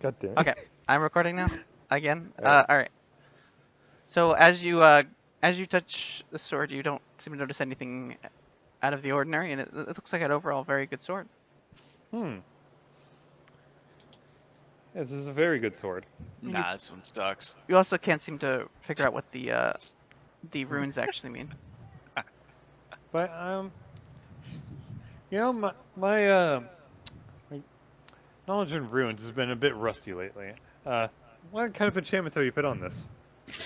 God damn it. Okay, I'm recording now. Again. Alright. All right. So as you touch the sword, you don't seem to notice anything out of the ordinary, and it looks like an overall very good sword. Hmm. This is a very good sword. And you Nah, this one sucks. you also can't seem to figure out what the Hmm. runes actually mean. But you know, my knowledge in runes has been a bit rusty lately. What kind of enchantments have you put on this?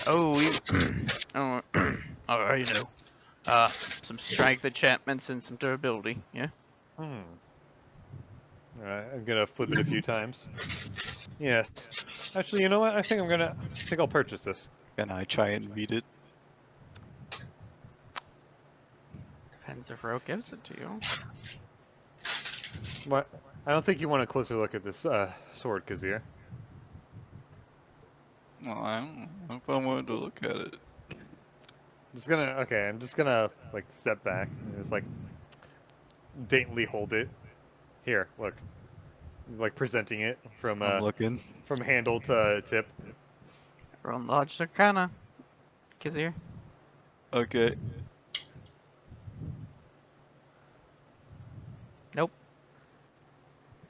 Oh, oh, oh, you know, some strength enchantments and some durability. Yeah. Hmm. I'm gonna flip it a few times. Yes. Actually, you know what? I think I'll purchase this. Can I try and read it? Depends if Ro gives it to you. What? I don't think you want a closer look at this sword, Kazir. Well, I don't know if I wanted to look at it. I'm just gonna like step back and just like daintily hold it. Here, look. Like presenting it I'm looking. from handle to tip. Roll Lodge Arcana. Kizir. Okay. Nope.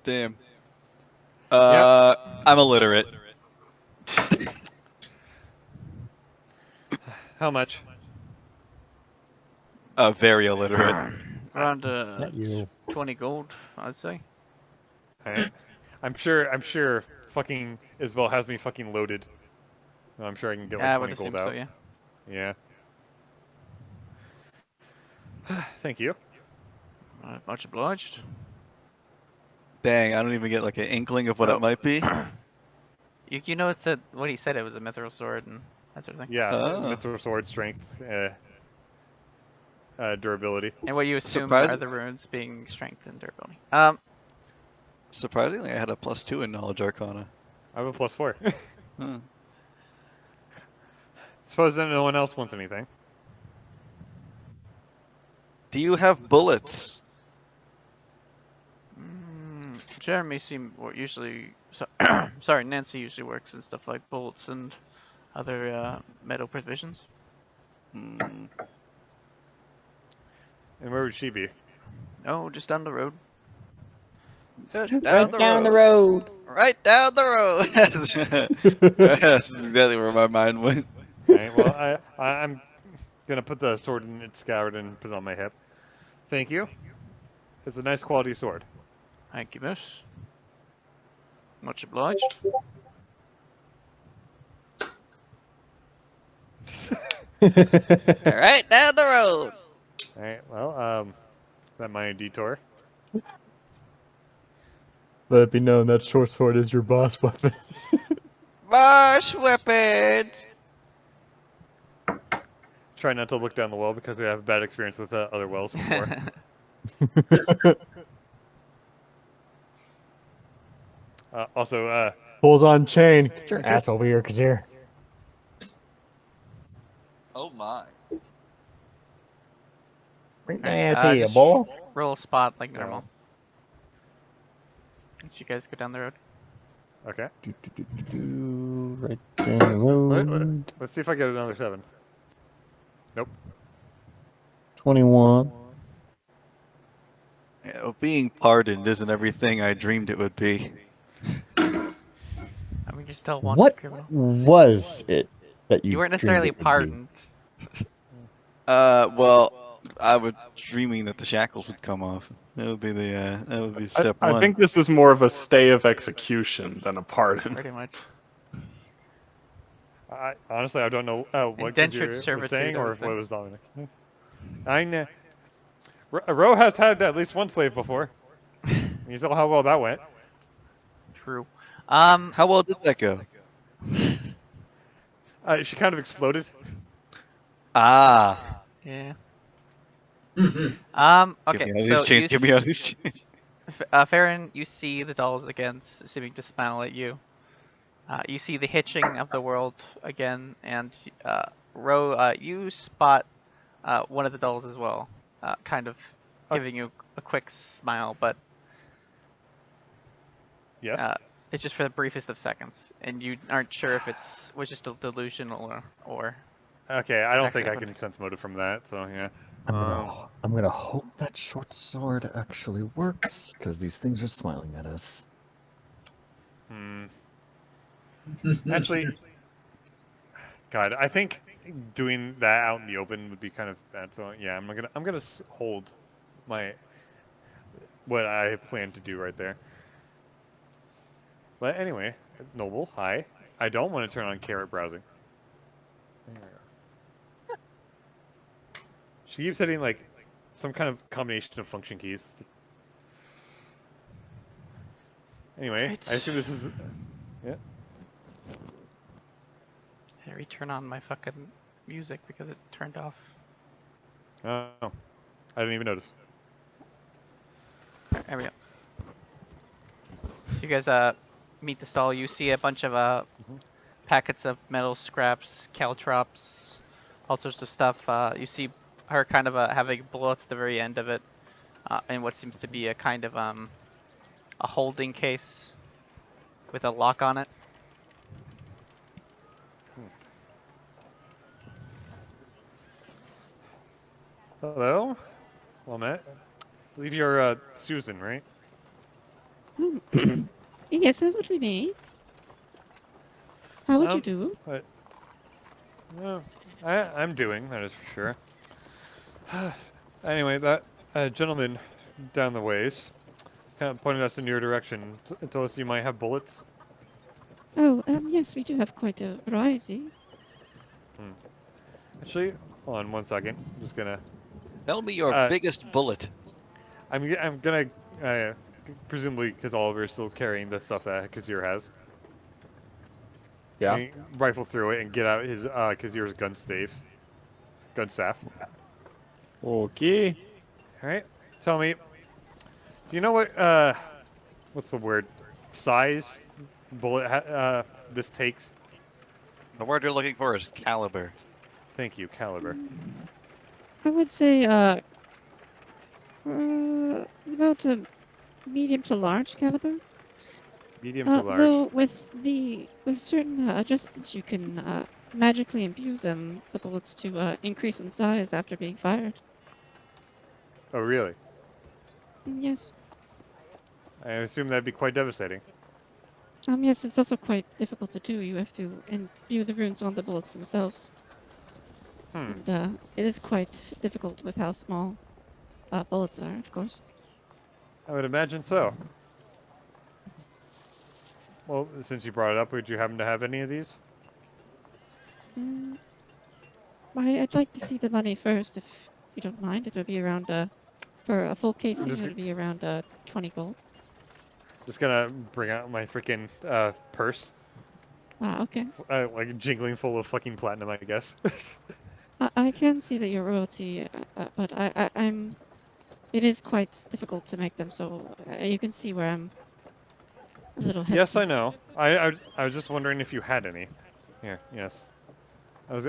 Damn. Yep. I'm illiterate. How much? Very illiterate. Around Not you. 20 gold, I'd say. Alright. I'm sure fucking Isabel has me fucking loaded. I'm sure I can get like Yeah, I would 20 gold assume so. out. Yeah. Yeah. Thank you. Much obliged. Dang, I don't even get like an inkling of what Oh. it might be. You know it said what he said it was a mithril sword and that sort of thing. Yeah, Oh. mithril sword strength, durability. And what you assume are Surprise! the runes being strength and durability. Surprisingly, I had a +2 in Knowledge Arcana. I have a +4. Huh. Suppose then no one else wants anything. Do you have bullets? Jeremy usually sorry, Nancy usually works in stuff like bolts and other metal provisions. Hmm. And where would she be? Oh, just down the road. Right down the road. Right down the road. That's exactly where my mind went. Alright, well, I'm gonna put the sword in its scabbard and put it on my hip. Thank you. It's a nice quality sword. Thank you, miss. Much obliged. Right down the road. Alright, well, that minor detour. Let it be known that short sword is your boss weapon. Marsh weapons. Try not to look down the well because we have a bad experience with other wells before. Also, Pulls on chain. Get your ass over here, Kazir. Oh my. Bring that Alright, ass here, just boy. roll a spot like No. normal. As you guys go down the road. okay. Right down the road. Let's see if I get another 7. Nope. 21. Yeah, well, being pardoned isn't everything I dreamed it would be. I mean, you're still a wanted What criminal. was it that you You weren't dreamed necessarily it would be? pardoned. Well, I was dreaming that the shackles would come off. That would be step I one. think this is more of a stay of execution than a pardon. Pretty much. Honestly, I don't know what Indentured Kazir was servitude, saying I or would if say. what was Dominic. I know. Ro has had at least one slave before. You saw how well that went. True. How well did that go? She kind of exploded. Ah. Yeah. Get Okay, me out of so these chains. Get me out of these chains. Farron, you see the dolls again seeming to smile at you. You see the hitching of the world again, and Ro, you spot one of the dolls as well, kind of giving you a quick smile, but Yes. It's just for the briefest of seconds, and you aren't sure if was just a delusional or Okay, I don't think actually I happened. can sense motive from that. So yeah. I'm gonna hope that short sword actually works, because these things are smiling at us. Hmm. Actually, God, I think doing that out in the open would be kind of bad. So yeah, I'm gonna hold my what I plan to do right there. But anyway, Noble, hi. I don't want to turn on carrot browsing. There we go. She keeps hitting like some kind of combination of function keys. Anyway, I Right. assume this is yeah. I return on my fucking music because it turned off. Oh, I didn't even notice. There we go. So you guys meet the stall. You see a bunch of Mhm. packets of metal scraps, caltrops, all sorts of stuff. You see her kind of having bullets at the very end of it, in what seems to be a kind of a holding case with a lock on it. Hello, well Matt. I believe you're Susan, right? Oh, yes, that would be me. How would you do? But no, I'm doing that is for sure. Anyway, that gentleman down the ways kind of pointed us in your direction. Told us you might have bullets. Oh, yes, we do have quite a variety. Hmm. Actually, hold on one second. I'm just gonna. Tell me your Uh, biggest bullet. I'm gonna uh, presumably because Oliver is still carrying the stuff that Kazir has. Yeah. And rifle through it and get out his Kazir's gun staff. Okay. All right, tell me, do you know what's the word, size bullet this takes? The word you're looking for is caliber. Thank you, caliber. I would say about a medium to large caliber. Medium to large. Though with certain adjustments, you can magically imbue the bullets to increase in size after being fired. Oh, really? Yes. I assume that'd be quite devastating. Yes, it's also quite difficult to do. You have to imbue the runes on the bullets themselves, Hmm. and it is quite difficult with how small bullets are, of course. I would imagine so. Well, since you brought it up, would you happen to have any of these? Mm, I'd like to see the money first, if you don't mind. It'll be around for a full I'm casing, it'll be around 20 gold. just gonna bring out my freaking purse, Ah, okay. like jingling full of fucking platinum, I guess. I can see that you're royalty, but I'm. It is quite difficult to make them, so you can see where I'm a little Yes, I hesitant. know. I was just wondering if you had any. Here, yes. I was.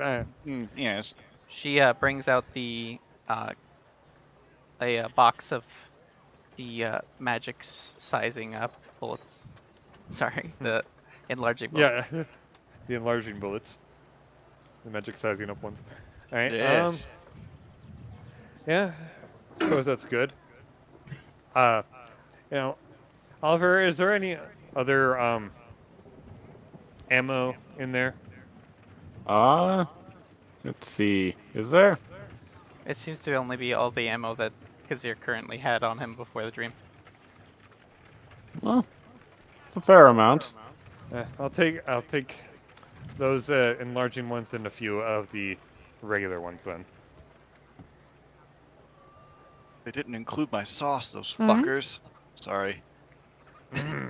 Yes. She brings out the a box of the sizing up bullets. Sorry, the enlarging bullets. Yeah, the enlarging bullets, the magic sizing up ones. All right. Yes. Yeah. Suppose that's good. Uh, you know, Oliver, is there any other ammo in there? Let's see. Is there? It seems to only be all the ammo that Kazir currently had on him before the dream. Well, it's a fair amount. I'll take those enlarging ones and a few of the regular ones then. They didn't include my sauce, those All right. fuckers. Sorry.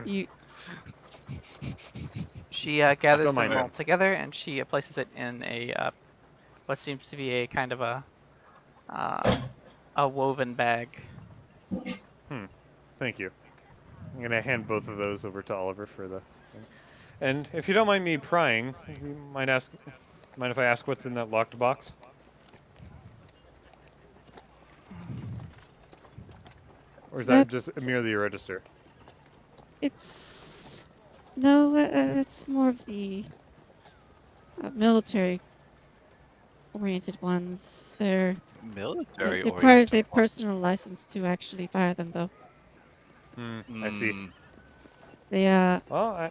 You. She gathers Don't mind them all them. together and she places it in a what seems to be a kind of a woven bag. Thank you. I'm gonna hand both of those over to Oliver for the thing. And if you don't mind me prying, you mind if I ask what's in that locked box? Or is that That just merely a register? it's No, it's more of the military-oriented ones. It Military requires a oriented. personal license to actually fire them, though. I see. Hmm. They Well,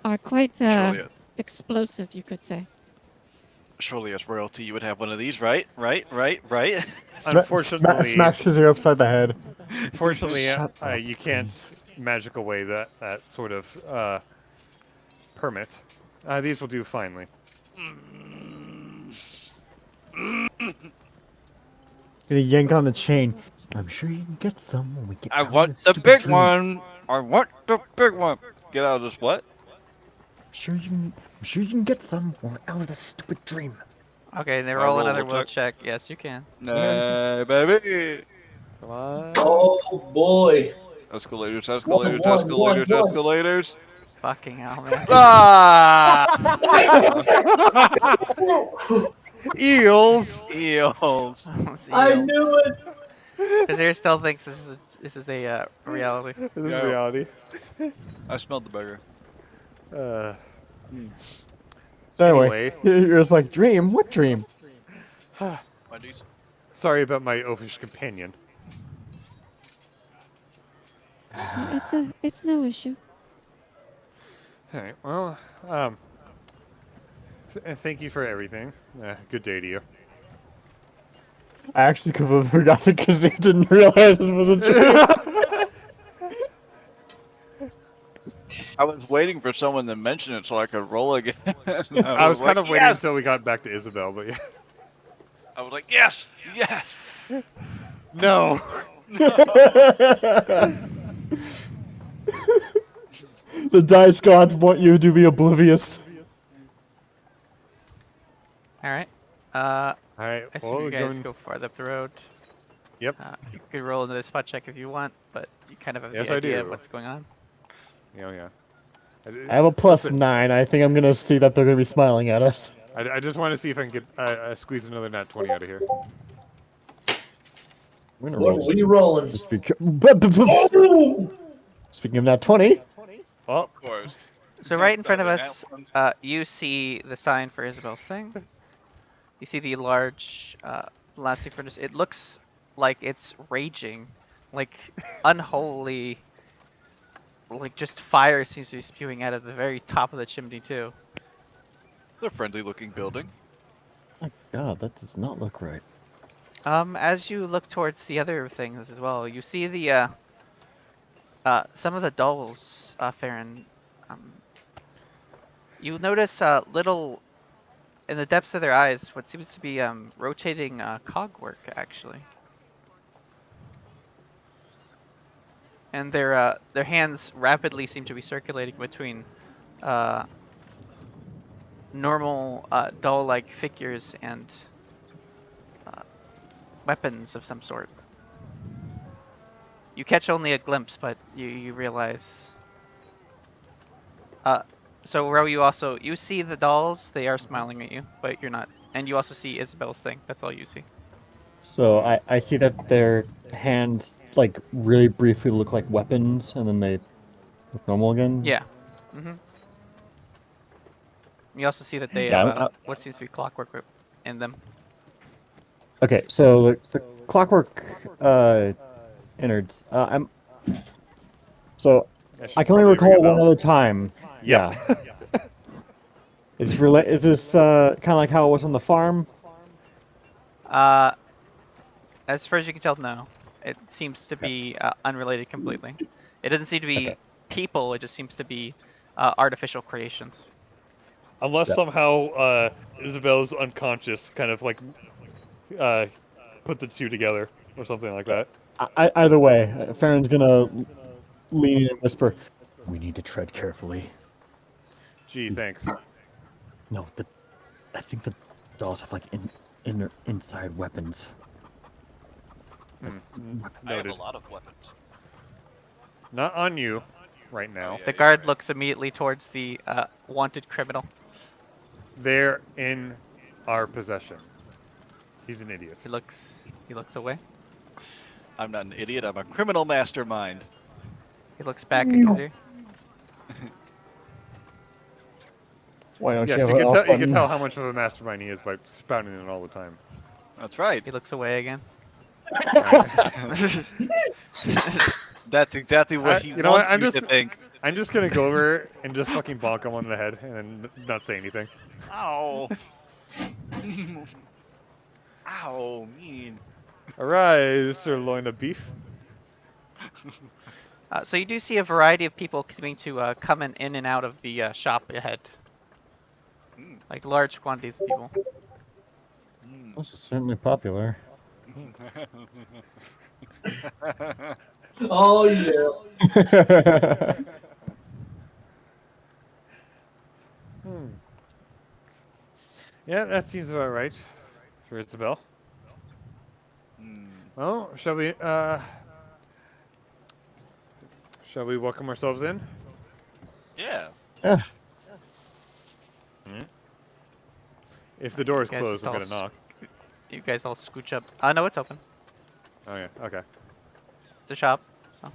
are quite Surely, explosive, you could say. surely as royalty, you would have one of these, right? Right. unfortunately, Smacks Kazoo upside the head. fortunately, Shut up, you can't please. magic away that sort of permit. These will do finely. Gonna yank on the chain. I'm sure you can get some when we get I out of want this the stupid big dream. one. I want the big one. Get out of this what? I'm sure you can get some when we're out of this stupid dream. Okay, they Can I roll roll a another will will check? check. Yes, you can. Nah, baby. Come on. Oh boy. Escalators, One, escalators, one, one, escalators, one. escalators. Fucking hell, man. Ah! Eels. Eels. I knew it. Kazir still thinks this is a reality. This is Yeah, reality. I smelled the burger. Uh, So anyway, anyway, you're just like, dream? What dream? Wendy's. sorry about my oafish companion. It's no issue. All right. Well, thank you for everything. Good day to you. I actually completely forgot that Kazoo didn't realize this was a dream. I was waiting for someone to mention it so I could roll again. I was like, kind of waiting yes! until we got back to Isabel, but yeah. I was like, yes, yes. No. The dice gods want you to be oblivious. All right. All right. I assume Well, you we're guys going. go farther up the road. Yep. You could roll another spot check if you want, but you kind of have Yes, the I idea of do. what's going on. Yeah. I have a Listen, +9. I think I'm gonna see that they're gonna be smiling at us. I just want to see if I can get squeeze another nat 20 out of here. I'm gonna What roll are we rolling? just Oh! Speaking of that 20, Well, Of course. So right in front of Better than us, that one. you see the sign for Isabel's thing. You see the large blasting furnace. It looks like it's raging, like unholy, like just fire seems to be spewing out of the very top of the chimney too. It's a friendly looking building. my God, that does not look right. As you look towards the other things as well, you see the some of the dolls, Farron. Um, you notice little in the depths of their eyes what seems to be rotating cogwork actually, and their hands rapidly seem to be circulating between uh, normal doll-like figures and uh, weapons of some sort. You catch only a glimpse, but you realize. So Ro, you see the dolls. They are smiling at you, but you're not. And you also see Isabel's thing. That's all you see. So I see that their hands like really briefly look like weapons, and then they look normal again. Yeah. You also see that they Yeah. have what seems to be clockwork in them. Okay, so the clockwork innards. So that I should can only probably ring a recall one bell. other time. Yep. Yeah. Is this kind of like how it was on the farm? As far as you can tell, no. It seems to be unrelated completely. It doesn't seem to Okay. be people. It just seems to be artificial creations. Unless Yeah. somehow Isabel's unconscious kind of like uh, put the two together or something like that. Either way, Farron's gonna lean in and whisper, "We need to tread carefully." Gee, These- thanks. No, I think the dolls have like inside weapons. I have Noted. a lot of weapons. Not on you, right now. yeah. The guard looks immediately towards the wanted criminal. They're in our possession. He's an idiot. He looks away. I'm not an idiot. I'm a criminal mastermind. He looks back at Kazir. Why don't Yes, you have you an can off tell. You can button? tell how much of a mastermind he is by spouting it all the time. That's right. He looks away again. Alright. That's exactly what he You know what? wants you to think. I'm just gonna go over and just fucking bonk him on the head and then not say anything. Ow. Ow, mean. Arise, sirloin of beef. So you do see a variety of people coming to come in and out of the shop ahead, Mm, like large quantities of people. mm. This is certainly popular. Oh yeah. Hmm. Yeah, that seems about right for Isabel. Mm. Well, shall we welcome ourselves in? Yeah. Yeah. Hmm. If the door You is guys closed, just I'm all gonna knock. you guys all scooch up. No, it's open. Oh yeah, okay. It's a shop. So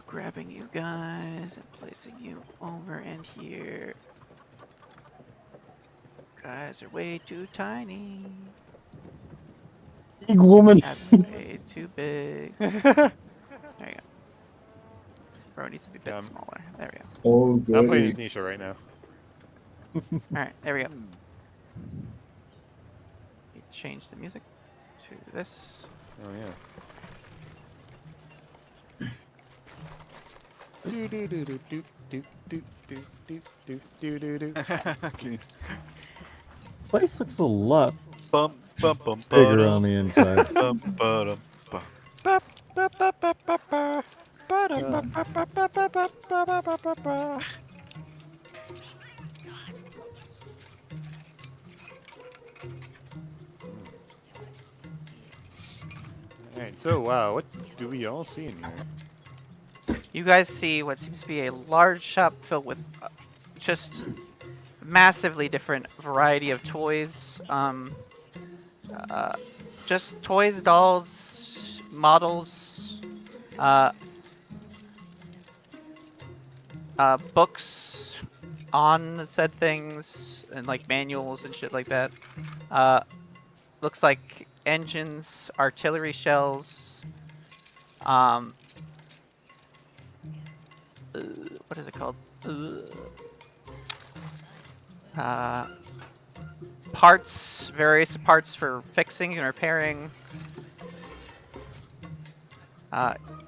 grabbing you guys and placing you over in here. Guys are way too tiny. Big woman. Guys are way too big. There you go. Bro needs to be a bit Yeah, smaller. There we go. Oh I'm playing goody. Nisha right now. Alright, there we go. Mm. Change the music to this. Oh yeah. Okay. Place looks a lot Bum, bum, bum, bigger on the inside. bum, ba-dum, bum. Alright, so wow, what do we all see in here? You guys see what seems to be a large shop filled with just massively different variety of toys. Just toys, dolls, models, books on said things, and like manuals and shit like that. Looks like engines, artillery shells. What is it called? Parts, various parts for fixing and repairing.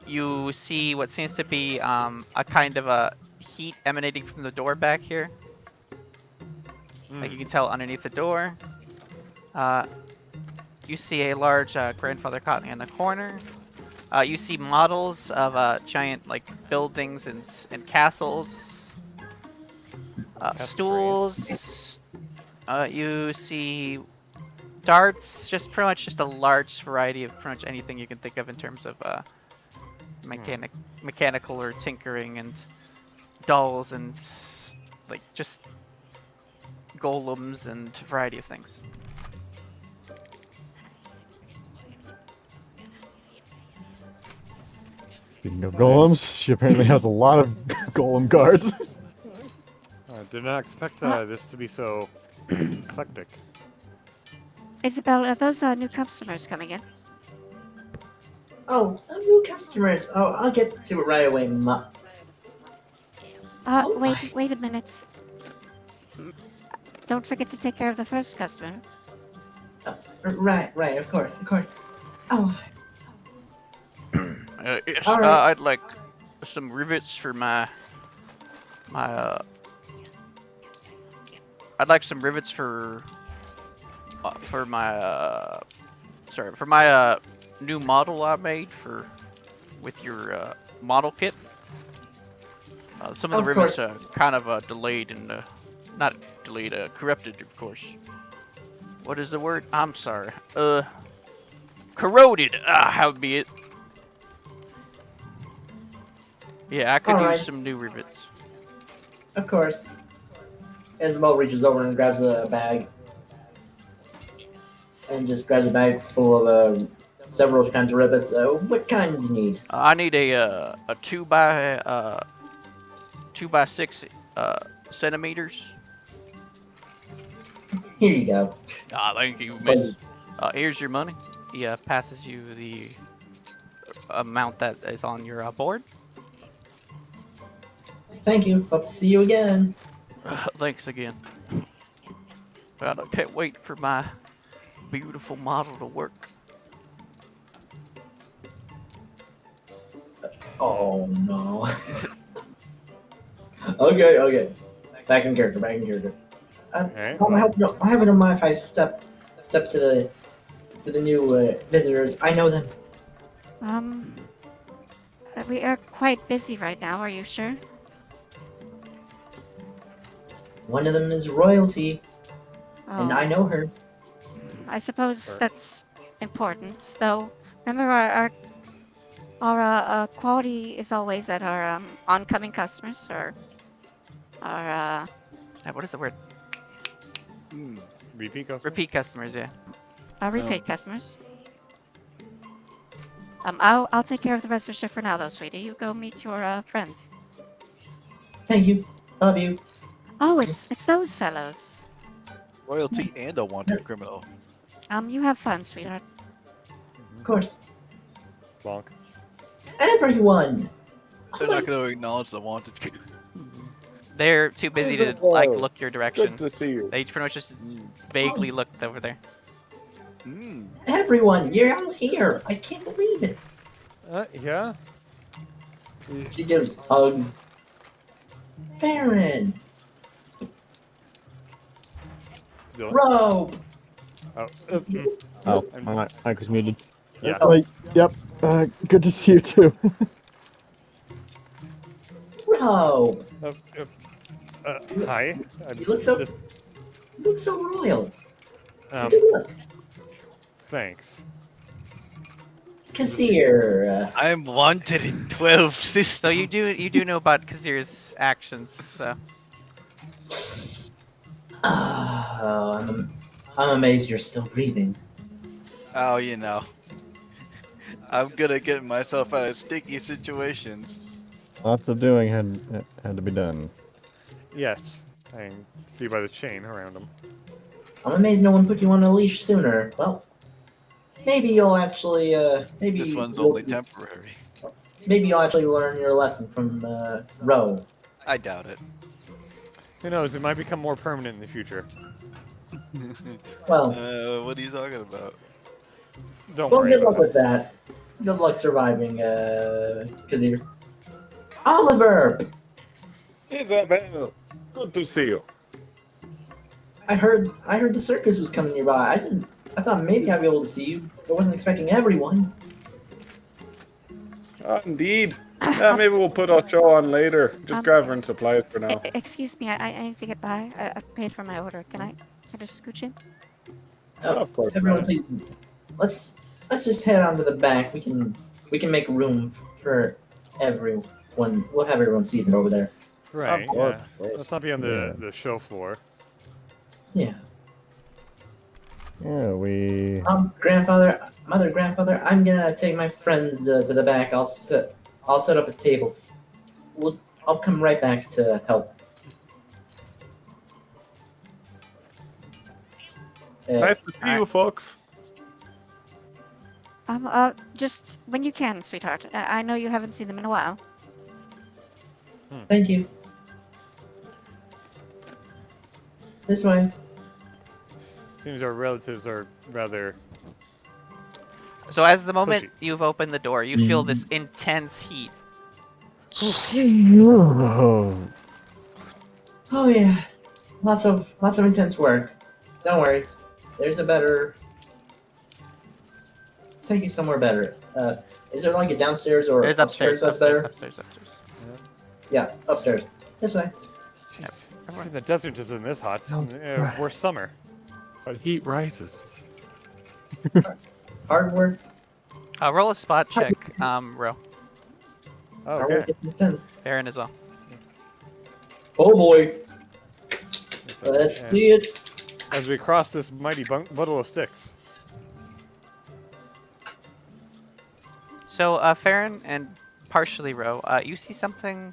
You see what seems to be a kind of a heat emanating from the door back here. Like you can tell underneath the door. You see a large grandfather clock in the corner. You see models of giant like buildings and castles. Castle Stools. You see darts. Just pretty much just a large variety of pretty much anything you can think of in terms of mechanical or tinkering, and dolls and like just golems and a variety of things. Speaking of golems, she apparently has a lot of golem guards. Did not expect this to be so eclectic. Isabel, are those new customers coming in? Oh, new customers. Oh, I'll get to it right away, Ma. Oh my. Wait a minute. Don't forget to take care of the first customer. Right, of course. Oh, Yes, All right. I'd like some rivets for my I'd like some rivets for my new model I made with your model kit. Some of the Of rivets course. are kind of delayed in Not deleted, corrupted, of course. What is the word? I'm sorry. Corroded. How be it? Yeah, I could use Alright. some new rivets. Of course. Isabel reaches over and grabs a bag. And just grabs a bag full of several kinds of rivets. What kind do you need? I need a 2x6 centimeters. Here you go. Thank you, miss. Here's your money. He passes you the amount that is on your board. Thank you. Hope to see you again. Thanks again. I can't wait for my beautiful model to work. Oh no. Okay. Back in character. Alright. I hope you don't mind if I step to the new visitors. I know them. We are quite busy right now, are you sure? One of them is royalty, and Oh, I know her. I suppose Sure. that's important, though. Remember, our quality is always at our oncoming customers, or our What is the word? Repeat customer? Repeat customers, yeah. our repeat customers. I'll take care of the rest of the shift for now, though, sweetie. You go meet your friends. Thank you. Love you. Oh, it's those fellows. Royalty and a wanted criminal. You have fun, sweetheart. Of course. Bonk. Everyone. They're not going to acknowledge the wanted. They're too busy to like look your direction. Good to see you. They pretty much just vaguely looked over there. Everyone, you're all here. I can't believe it. Yeah. She gives hugs. Baron. Dylan. Rope. Oh. Oh, I'm- my mic was muted. Yeah. Yep. Good to see you too. Rope. Hi. You look so royal. Um, Good look. thanks. Kazir. I'm wanted in 12 systems. So you do know about Kazir's actions, so Oh, I'm amazed you're still breathing. Oh, you know. I'm good at getting myself out of sticky situations. Lots of doing had to be done. Yes. I can see by the chain around him. I'm amazed no one put you on a leash sooner. Well, maybe you'll actually This one's only temporary. maybe you'll actually learn your lesson from Ro. I doubt it. Who knows? It might become more permanent in the future. Well, What are you talking about? Don't well, worry good about luck with that. Good luck surviving, Kazir. Oliver, Isabel, good to see you. I heard the circus was coming nearby. I thought maybe I'd be able to see you. I wasn't expecting everyone. Indeed. Yeah, maybe we'll put our show on later. Just gathering supplies for now. Excuse me, I need to get by. I've paid for my order. Can I just scooch in? Oh, Of course, everyone, man. please. Let's just head on to the back. We can make room for everyone. We'll have everyone seated over there. Right. course, Yeah. of course. Let's not be on the show floor. Yeah. Yeah, we. Grandfather, I'm gonna take my friends to the back. I'll set up a table. I'll come right back to help. Nice to see you, folks. Just when you can, sweetheart. I know you haven't seen them in a while. Thank you. This way. Seems our relatives are rather. So as the moment Pushy. you've opened the door, you feel this intense heat. Oh yeah, lots of intense work. Don't worry, there's a better. Take you somewhere better. Is there like a downstairs or There's upstairs. that's better? Upstairs. Yeah, upstairs. This way. Jeez. The desert isn't this hot. No. Worse summer. But heat rises. Hard work. Roll a spot check, Ro. Hard Okay. work gets intense. Farron as well. Oh boy. Let's And see it. as we cross this mighty bundle of sticks. So, Farron and partially Ro, you see something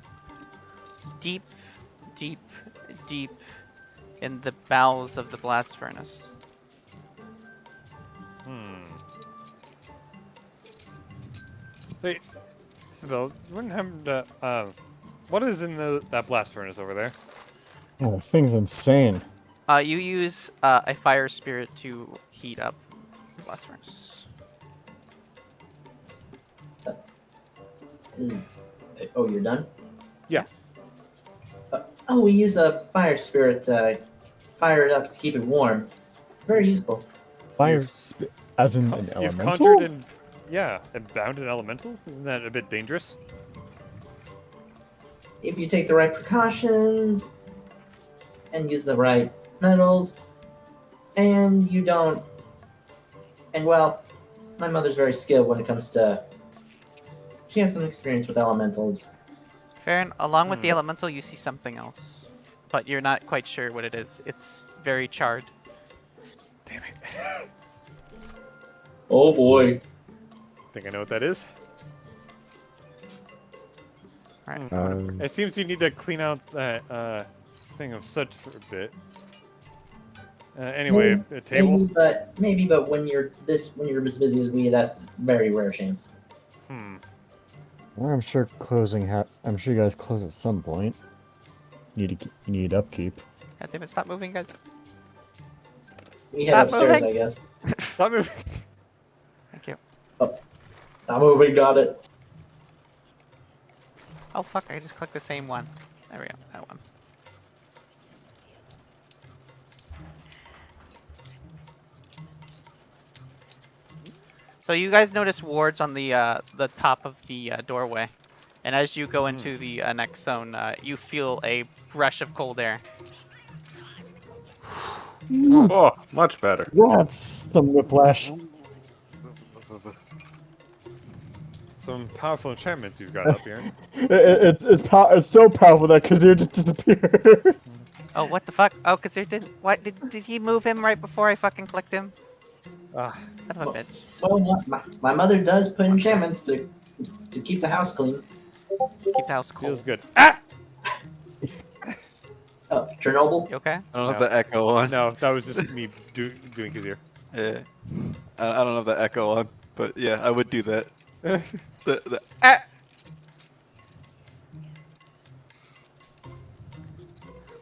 deep, deep, deep in the bowels of the blast furnace. So, Isabel, wouldn't have to, what is in that blast furnace over there? Oh, the thing's insane. You use a fire spirit to heat up the blast furnace. Oh, you're done? Yeah. Oh, we use a fire spirit to fire it up to keep it warm. Very useful. Fire as in an You've elemental? conjured and bound an elemental? Isn't that a bit dangerous? If you take the right precautions and use the right metals, and you don't. And well, my mother's very skilled when it comes to. She has some experience with elementals. Farron, along with the elemental, you see something else, but you're not quite sure what it is. It's very charred. Damn it. Oh boy. Think I know what that is? Alright. It seems you need to clean out that thing of soot for a bit. Anyway, a table. Maybe, but when you're as busy as we, that's very rare chance. Well, I'm sure I'm sure you guys close at some point. You need upkeep. God damn it, stop moving, guys. We head Stop upstairs, moving. I guess. Stop moving. Thank you. Stop moving, got it. Oh fuck, I just clicked the same one. There we go, that one. So you guys notice wards on the top of the doorway, and as you go into the next zone, you feel a rush of cold air. Oh, much better. That's some whiplash. Some powerful enchantments you've got up here. It's so powerful that Kazir just disappeared. Oh, what the fuck? Oh, Kazir did he move him right before I fucking clicked him? Ah, Son of a bitch. Well, my mother does put enchantments to keep the house clean. Keep the house cold. feels good. Ah! Oh, Chernobyl? You okay? I don't have the echo on. No, that was just me doing Kazir. Yeah. I don't have the echo on, but yeah, I would do that.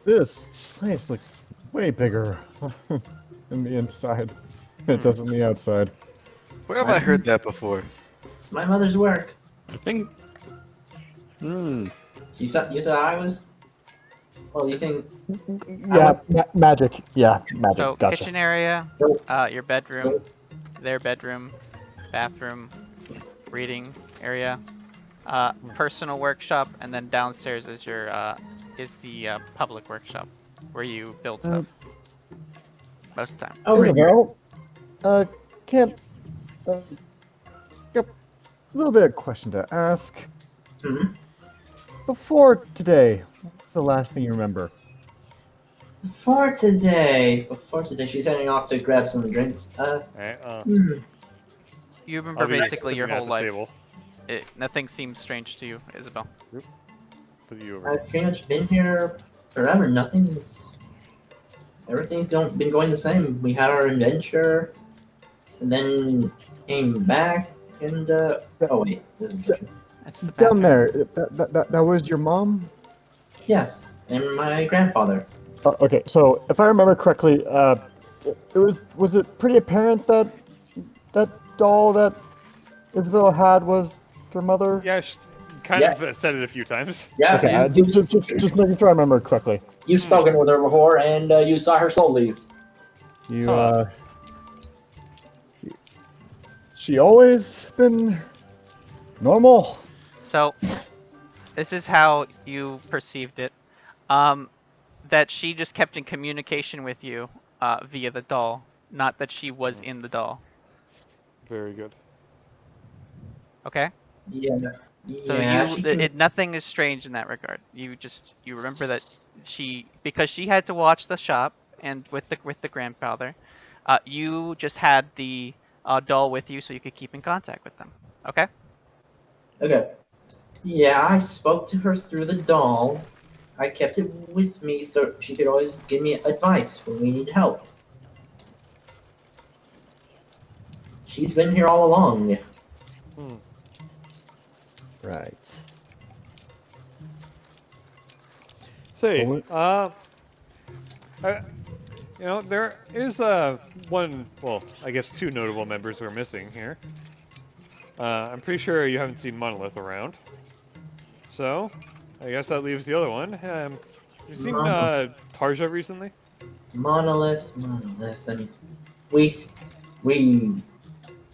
This place looks way bigger in the inside than it does on the outside. Where have I heard that before? It's my mother's work. I think. You thought I was? Well, you think? Yeah, magic. Yeah, magic. So Gotcha. kitchen area, your bedroom, So, their bedroom, bathroom, reading area, personal workshop, and then downstairs is your is the public workshop where you build stuff most of the time. oh, right. Isabel, can't. Yep. A little bit of question to ask. Mhm. Before today, what's the last thing you remember? Before today, she's heading off to grab some drinks. You remember I'll be basically your sitting at whole the life. table. Nothing seems strange to you, Isabel. Put you over. I've pretty much been here forever. Everything's been going the same. We had our adventure, and then came back, and oh wait, this is different. That's the Down bathroom. there, that was your mom? Yes, and my grandfather. Okay, so if I remember correctly, was it pretty apparent that that doll that Isabel had was her mother? Yeah, kind Yeah. of said it a few times. Yeah, Okay, just making sure I remember correctly. you've spoken with her before, and you saw her soul leave. You she always been normal. So, this is how you perceived it. that she just kept in communication with you via the doll, not that she was in the doll. Very good. Okay. Yeah. So Yeah, she can. nothing is strange in that regard. You remember that because she had to watch the shop and with the grandfather, you just had the doll with you so you could keep in contact with them. Okay. Okay. Yeah, I spoke to her through the doll. I kept it with me so she could always give me advice when we need help. She's been here all along. Hmm. Right. Say, Well, I, there is one, well, I guess two notable members who are missing here. I'm pretty sure you haven't seen Monolith around. So, I guess that leaves the other one. You seen Tarja recently? Monolith. I mean, we, s- we,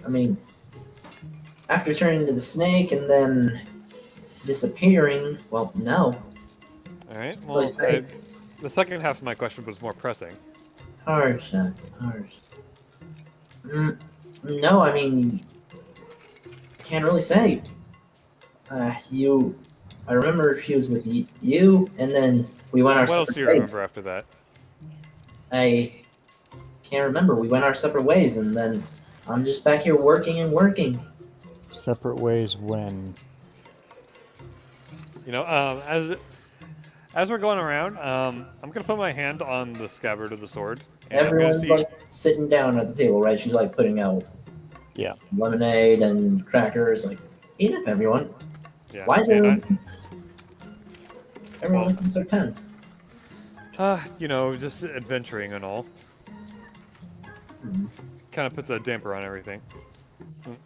I mean, after turning into the snake and then disappearing, well, no. Alright, What well, do you say? the second half of my question was more pressing. Tarja. No, I mean, can't really say. I remember she was with you, and then we went our What else separate do you ways. remember after that? I can't remember. We went our separate ways, and then I'm just back here working and working. separate ways when. As we're going around, I'm gonna put my hand on the scabbard of the sword, and I'm gonna Everyone's see. like sitting down at the table, right? She's like putting out Yeah. lemonade and crackers. Like, eat up, everyone. Yeah, Why is and everyone Well- looking so tense? just adventuring and all. Hmm. Kind of puts a damper on everything.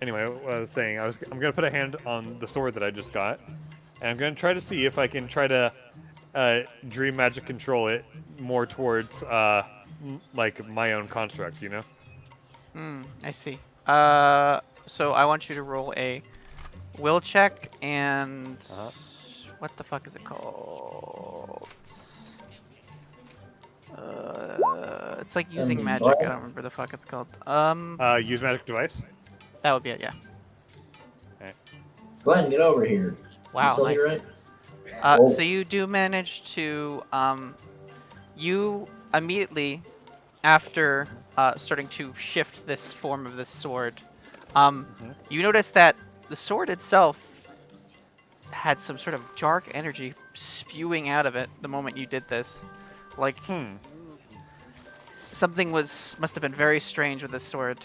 Anyway, what I was saying, I'm gonna put a hand on the sword that I just got, and I'm gonna try to see if I can try to dream magic control it more towards like my own construct, you know? I see. So I want you to roll a will check and Uh-huh. what the fuck is it called? It's like using magic. I don't remember the fuck it's called. Use magic device. That would be it. Yeah. Glenn, get over here. You Wow. still Nice. here, right? Oh. So you do manage to you immediately after starting to shift this form of this sword, you notice that the sword itself had some sort of dark energy spewing out of it the moment you did this. Like something must have been very strange with this sword.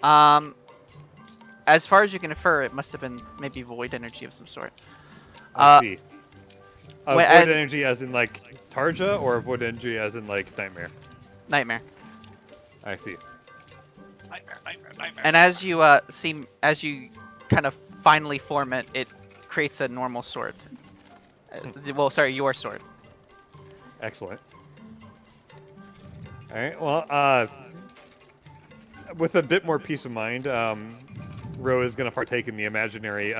As far as you can infer, it must have been maybe void energy of some sort. I see. Void and- energy as in like Tarja, or void energy as in like Nightmare? Nightmare. I see. And as you as you kind of finally form it, it creates a normal sword. Well, sorry, your sword. Excellent. Alright, well, with a bit more peace of mind, Ro is going to partake in the imaginary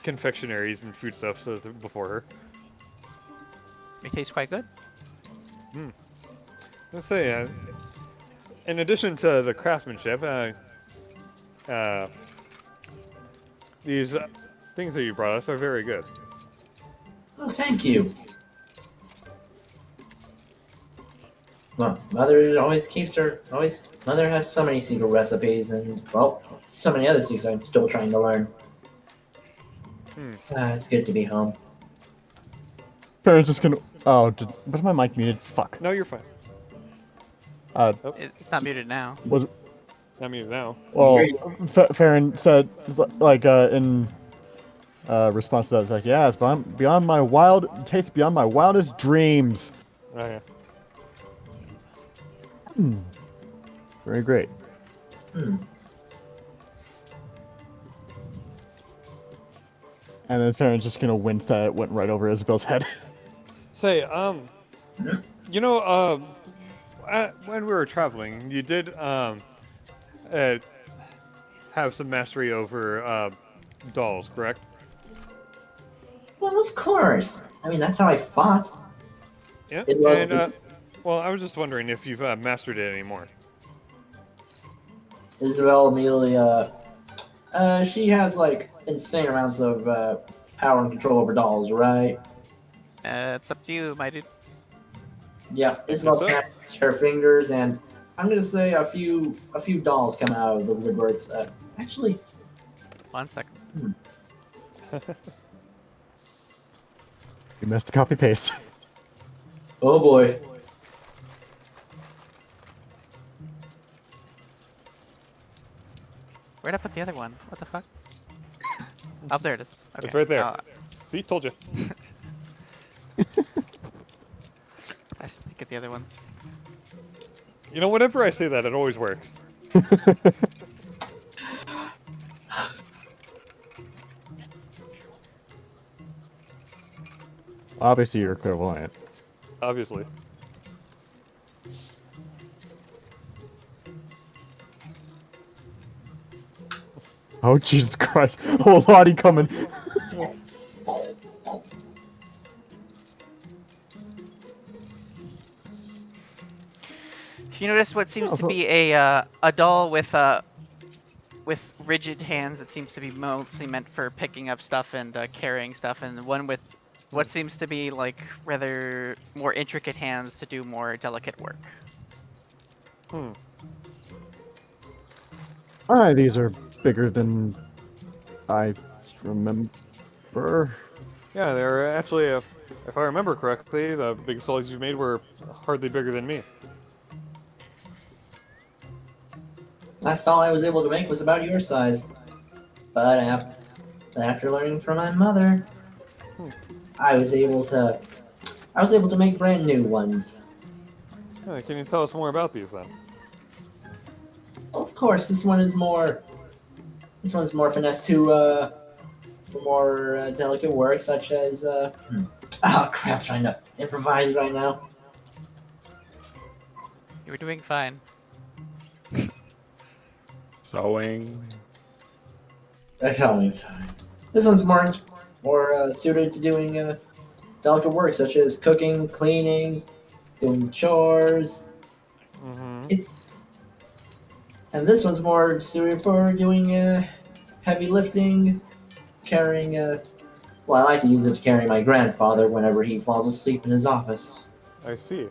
confectionaries and foodstuffs before her. It tastes quite good. Let's say, in addition to the craftsmanship, these things that you brought us are very good. Oh, thank you. Well, Mother always keeps Mother has so many secret recipes, and, well, so many other secrets I'm still trying to learn. It's good to be home. Farron's just gonna. Oh, was my mic muted? Fuck. No, you're fine. It's not muted now. Was I mean, now. well, Farron said like in response to that, it's like, yeah, it's beyond my it tastes beyond my wildest dreams. Oh, yeah. Very great. And then Farron's just gonna wince that it went right over Isabel's head. Say, when we were traveling, you did have some mastery over dolls, correct? Well, of course. I mean, that's how I fought. Yeah, Isabel, and well, I was just wondering if you've mastered it anymore. Isabel immediately, she has like insane amounts of power and control over dolls, right? It's up to you, my dude. Yeah, I Isabel guess so. snaps her fingers, and I'm gonna say a few dolls come out of the woodworks. Actually, 1 second. You missed a copy paste. oh boy, Where'd I put the other one? What the fuck? Oh, there it is. Okay. It's right there. Uh, See, told you. I should get the other ones. You know, whenever I say that, it always works. Obviously, you're clairvoyant. Obviously. Oh, Jesus Christ. Whole lottie coming. You notice what seems Oh, to be a doll with rigid hands that seems to be mostly meant for picking up stuff and carrying stuff, and one with what seems to be like rather more intricate hands to do more delicate work. Hmm. Alright, these are bigger than I remember. Yeah, they're actually, if I remember correctly, the biggest dolls you made were hardly bigger than me. Last doll I was able to make was about your size. But after learning from my mother, I was able to make brand new ones. Can you tell us more about these then? Of course, this one's more finesse to for more delicate work, such as oh crap, trying to improvise right now. You were doing fine. Sewing. That's always this one's more suited to doing delicate work, such as cooking, cleaning, doing chores. Mm-hmm. And this one's more suited for doing heavy lifting, carrying. Well, I like to use it to carry my grandfather whenever he falls asleep in his office. I see.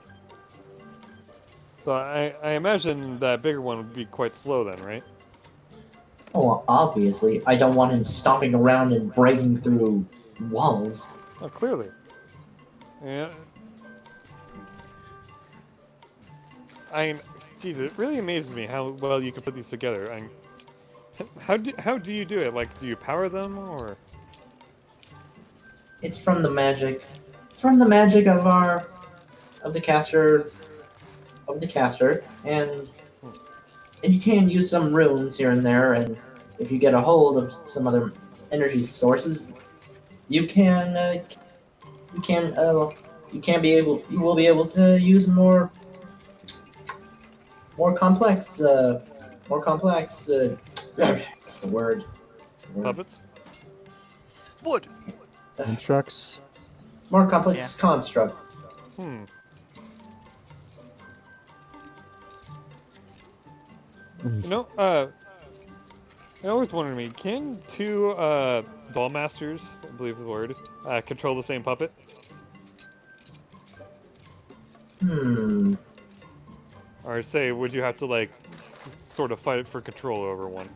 So I imagine that bigger one would be quite slow then, right? Oh, well, obviously, I don't want him stomping around and breaking through walls. Oh, clearly. Yeah. Geez, it really amazes me how well you can put these together. How do you do it? Like, do you power them or? It's from the magic of the caster, and you can use some runes here and there, and if you get a hold of some other energy sources, you will be able to use more complex what's the word? Puppets? Wood. Nunchucks. More complex construct. Hmm. You know, I always wondered me, can two doll masters, I believe is the word, control the same puppet? Hmm. Or say, would you have to like sort of fight for control over one?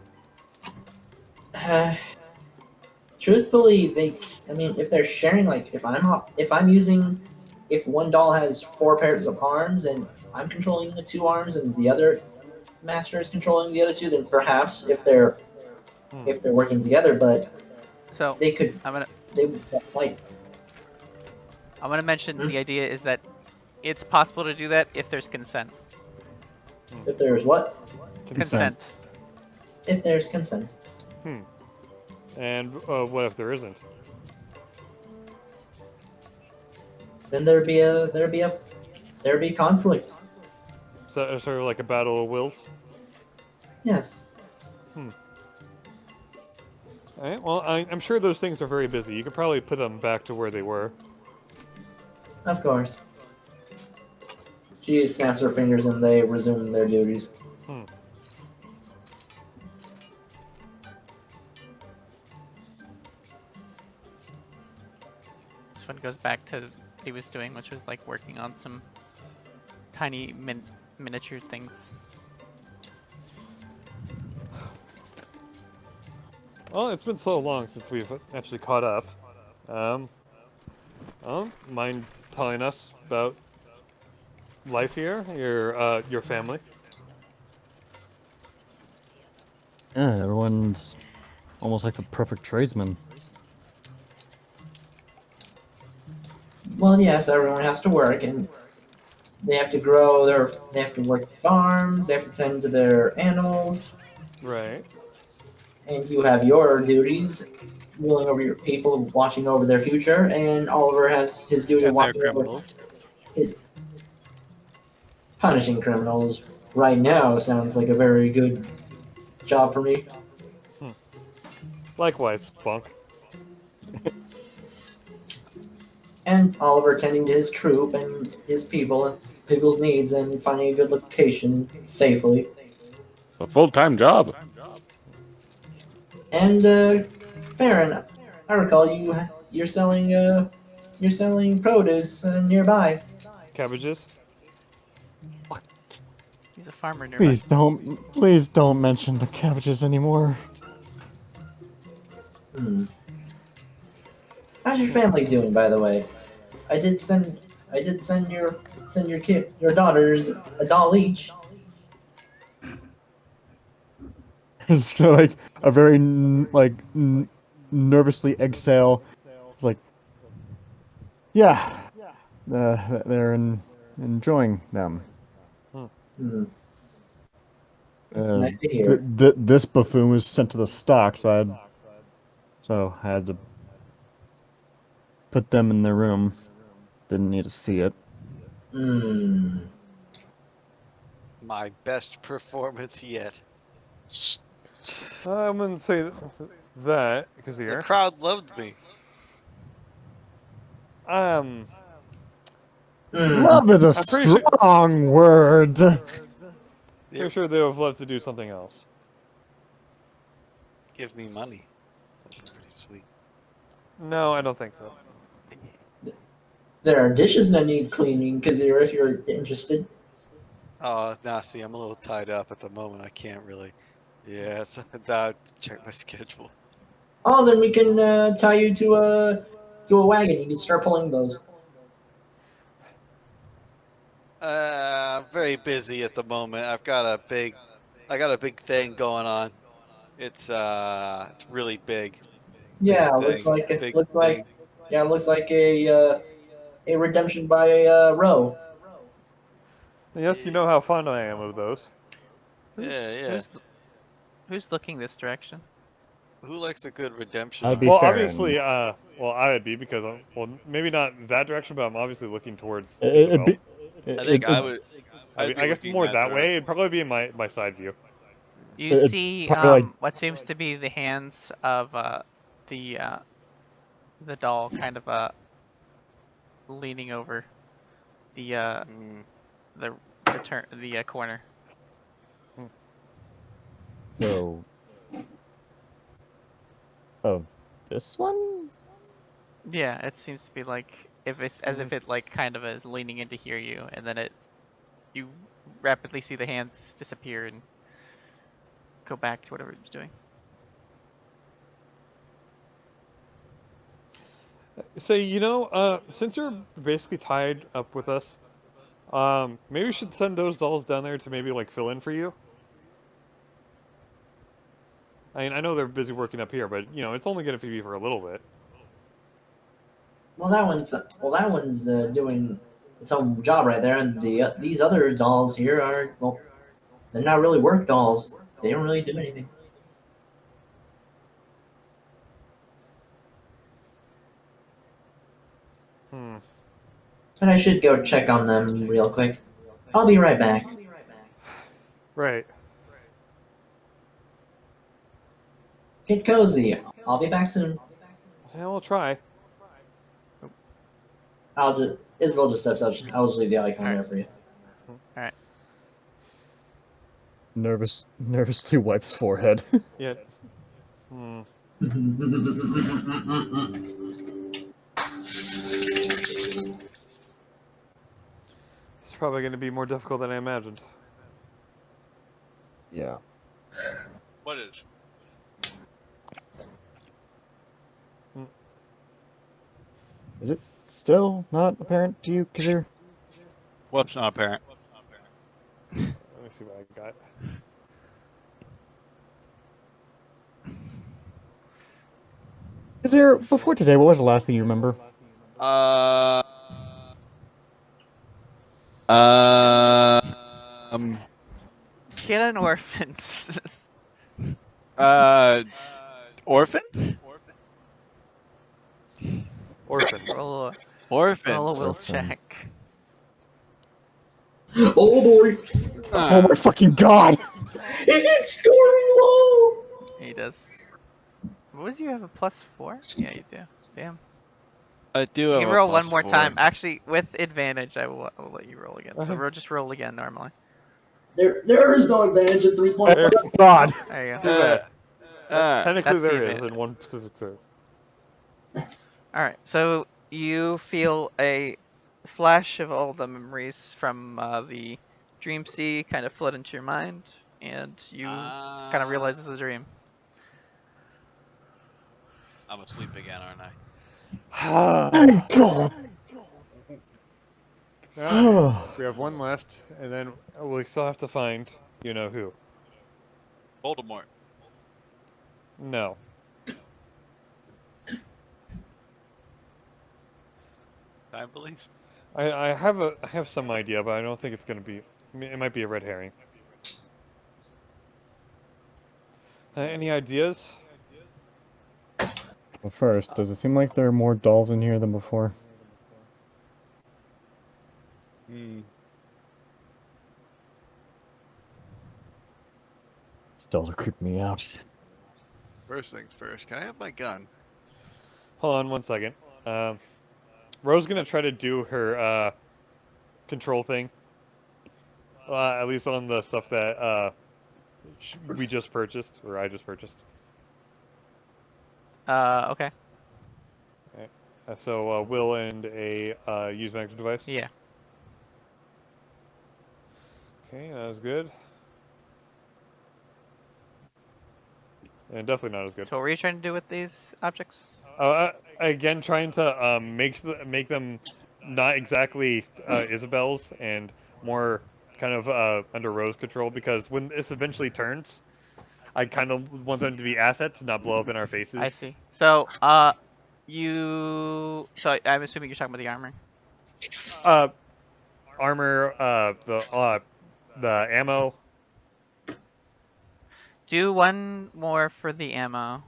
Truthfully, if they're sharing, like, if one doll has 4 pairs of arms and I'm controlling the 2 arms and the other master is controlling the other 2, then perhaps if they're working together, but So they could they would fight. I'm gonna mention the idea is that it's possible to do that if there's consent. If there's what? Consent. If there's consent. Hmm. And what if there isn't? Then there'd be conflict. So sort of like a battle of wills? Yes. Alright, well, I'm sure those things are very busy. You could probably put them back to where they were. Of course. She snaps her fingers and they resume their duties. Hmm. This one goes back to what he was doing, which was like working on some tiny miniature things. Well, it's been so long since we've actually caught up. Mind telling us about life here, your family? Yeah, everyone's almost like the perfect tradesman. Well, yes, everyone has to work, and they have to grow their. They have to work farms. They have to tend to their animals, Right. and you have your duties, ruling over your people, watching over their future, and Oliver has his duty of And they're watching over criminals. his punishing criminals. Right now sounds like a very good job for me. Likewise, Bunk. And Oliver tending to his troop and his people and people's needs and finding a good location safely. A full-time job. And Farron, I recall you're selling produce nearby. Cabbages? He's a farmer nearby. Please don't mention the cabbages anymore. How's your family doing, by the way? I did send your daughters a doll each. It's like a very nervously exhale. It's like, yeah, they're enjoying them. Hmm. It's nice to hear. This buffoon was sent to the stock, so I had to put them in their room. Didn't need to see it. Hmm. My best performance yet. I wouldn't say that because The here. crowd loved me. Um, Love is a I'm pretty sure. strong word. Pretty sure they would have loved to do something else. Give me money. That's pretty sweet. No, I don't think so. There are dishes that need cleaning, Kazir, if you're interested. Oh, now see, I'm a little tied up at the moment. I can't really. Yeah, so check my schedule. Oh, then we can tie you to a wagon. You can start pulling those. I'm very busy at the moment. I got a big thing going on. It's really big. Yeah, Big looks thing. like Big looks like thing. yeah, looks like a redemption by Roe. Yes, you know how fond I am of those. Who's Yeah. who's who's looking this direction? Who likes a good redemption I'd arc? be Well, Farron. obviously, well, I would be because well, maybe not that direction, but I'm obviously looking towards It'd Isabel. be, I think I I'd be guess looking more that that way. direction. It'd probably be in my side view. You It'd see probably like what seems to be the hands of the doll kind of leaning over the Mm. the corner. so of this one. Yeah, it seems to be like if it's as if it like kind of is leaning in to hear you, and then you rapidly see the hands disappear and go back to whatever it was doing. So since you're basically tied up with us, maybe we should send those dolls down there to maybe like fill in for you. I mean, I know they're busy working up here, but it's only gonna be for a little bit. Well, that one's doing its own job right there, and these other dolls here are they're not really work dolls. They don't really do anything. Hmm. But I should go check on them real quick. I'll be right back. Right. Get cozy. I'll be back soon. Yeah, we'll try. Isabel just steps up. I'll just leave the icon Alright. there for you. nervously wipes forehead. Yeah. Hmm. It's probably going to be more difficult than I imagined. Yeah. What is? Is it still not apparent to you, Kazir? What's not apparent? Let me see what I got. Kazir, before today, what was the last thing you remember? Um. Killing orphans. Orphans? Orphans. roll a Orphans. will Orphans. check. Oh boy, Oh my fucking god! he keeps scoring low. He does. What was you have a +4? Yeah, you do. Damn. I do You have can a roll one more +4. time. Actually, with advantage, I'll let you roll again. So just roll again normally. There is no advantage at 3 point. There- God! There you Too go. bad. Uh, Technically, That's the there is advantage. in one specific case. All right. So you feel a flash of all the memories from the dream sea kind of flood into your mind, and you kind of realize it's a dream. I'm asleep again, aren't I? Oh god! We have one left, and then we still have to find you know who. Voldemort. No. I believe. I have some idea, but I don't think it's gonna be. I mean, it might be a red herring. Any ideas? Well, first, does it seem like there are more dolls in here than before? These dolls are creeping me out. First things first. Can I have my gun? Hold on one second. Ro's gonna try to do her control thing. At least on the stuff that we just purchased, or I just purchased. Okay. Alright. So Will and a use magic device. Yeah. Okay, that was good. And definitely not as good. So what were you trying to do with these objects? Again, trying to make them not exactly Isabel's and more kind of under Rose control, because when this eventually turns, I kind of want them to be assets, not blow up in our faces. I see. So so I'm assuming you're talking about the armor. Armor, the ammo. Do one more for the ammo.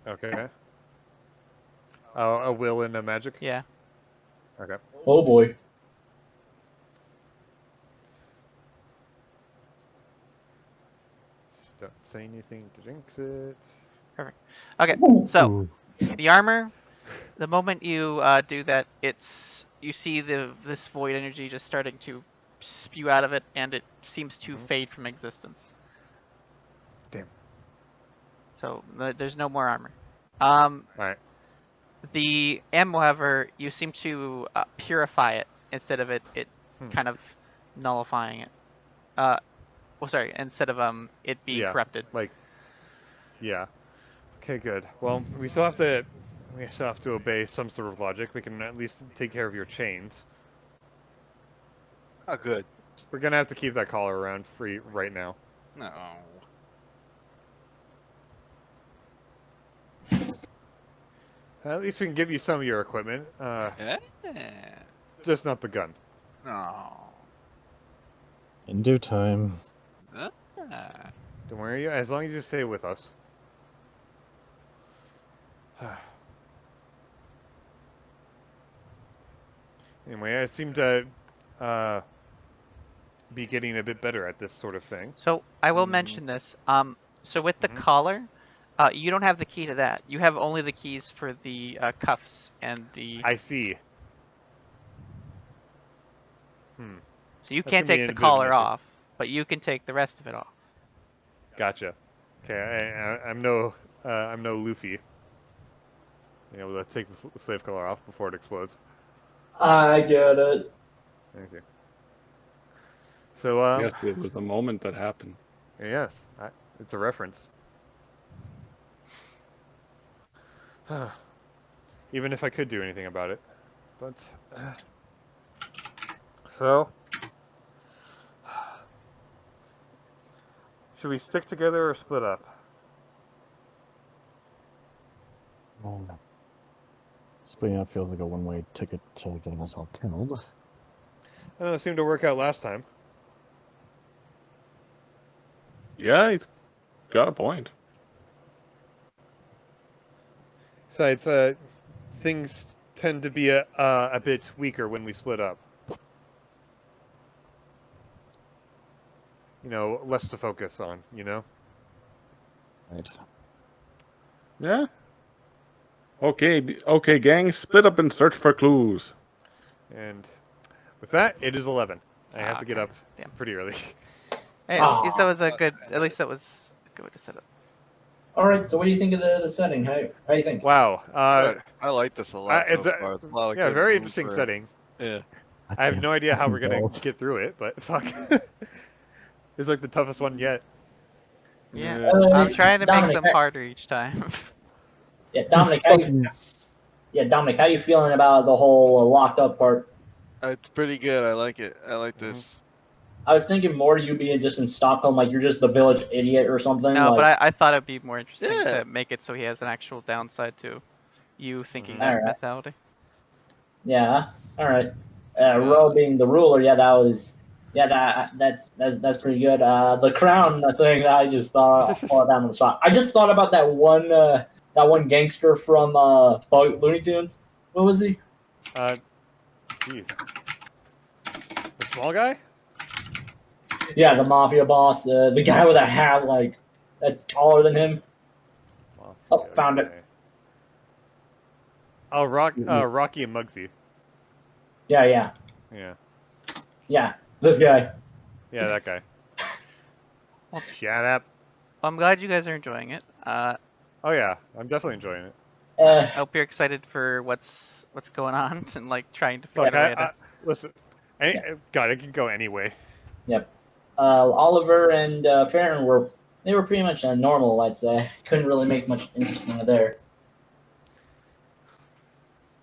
Okay. A will and a magic. Yeah. Okay. Oh boy. Just don't say anything to jinx it. Perfect. Okay. So the armor. The moment you do that, you see this void energy just starting to spew out of it, and it seems to fade from existence. Damn. So there's no more armor. All right. The ammo, however, you seem to purify it instead of it kind of nullifying it. Well, sorry, instead of it being Yeah. corrupted. Like. Yeah. Okay. Good. Well, we still have to. We still have to obey some sort of logic. We can at least take care of your chains. Oh, good. We're gonna have to keep that collar around free right now. No. At least we can give you some of your equipment. Yeah. Just not the gun. No. In due time. Don't worry. As long as you stay with us. Anyway, I seem to be getting a bit better at this sort of thing. So I will mention this. So with the collar, you don't have the key to that. You have only the keys for the cuffs and the. I see. So you That's can't gonna be take a the bit of an collar issue. off, but you can take the rest of it off. Gotcha. Okay, I'm no Luffy. Being able to take the slave collar off before it explodes. I get it. Thank you. So Yes, it was the moment that happened. yes, it's a reference. Even if I could do anything about it, but so should we stick together or split up? Oh. Splitting up feels like a one-way ticket to getting us all killed. I know it seemed to work out last time. Yeah, he's got a point. Besides, things tend to be a bit weaker when we split up. You know, less to focus on. You know. Right. Yeah. Okay, gang, split up and search for clues. And with that, it is 11. I have to get Okay. up Damn. pretty early. Hey, Ah. at least that was a good. At least that was a good way to set up. All right. So what do you think of the setting? How do you think? Wow. I like this a lot so It's a far. It's a lot of yeah, good very room interesting for- setting. Yeah. God I have damn no idea how fucking we're gonna dolls. get through it, but fuck. It's like the toughest one yet. Yeah, Yeah. I'm trying to make Dominic, them harder each time. Yeah, Dominic. How you, Fucking- yeah, Dominic. How you feeling about the whole locked up part? It's pretty good. I like it. I like Mhm. this. I was thinking more you being just in Stockholm, like you're just the village idiot or something. No, like, but I thought it'd be more interesting Yeah. to make it so he has an actual downside to you thinking Mhm. that Alright. mentality. Yeah. All right. Yeah. Ro being the ruler. Yeah, that was. Yeah, that's pretty good. The crown thing. I just thought all that on the spot. I just thought about that one gangster from Looney Tunes. What was he? Jeez. The small guy? Yeah, the mafia boss. The guy with a hat like that's taller than him. Oh, found it. guy. Oh, Rocky and Muggsy. Yeah. Yeah. This guy. Yeah, that guy. Well- Shut up. Well, I'm glad you guys are enjoying it. Oh yeah, I'm definitely enjoying it. I hope you're excited for what's going on and like trying to figure Fuck, out a way to. listen. God, it could go anyway. Yep. Oliver and Farron were pretty much normal. I'd say couldn't really make much interesting there.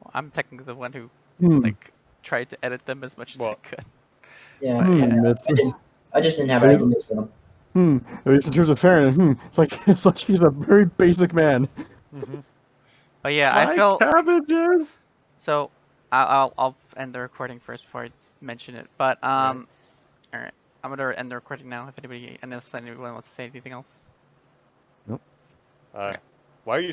Well, I'm technically the one who Hmm. like tried to edit them as much as I Well- could. Yeah. But, yeah. I just didn't have I- ideas for them. At least in terms of Farron, it's like he's a very basic man. Mm-hmm. But yeah, I Like felt cabbages. so. I'll end the recording first before I mention it. But all right, I'm gonna end the recording now. If anybody, unless anyone wants to say anything else. Nope. Why are you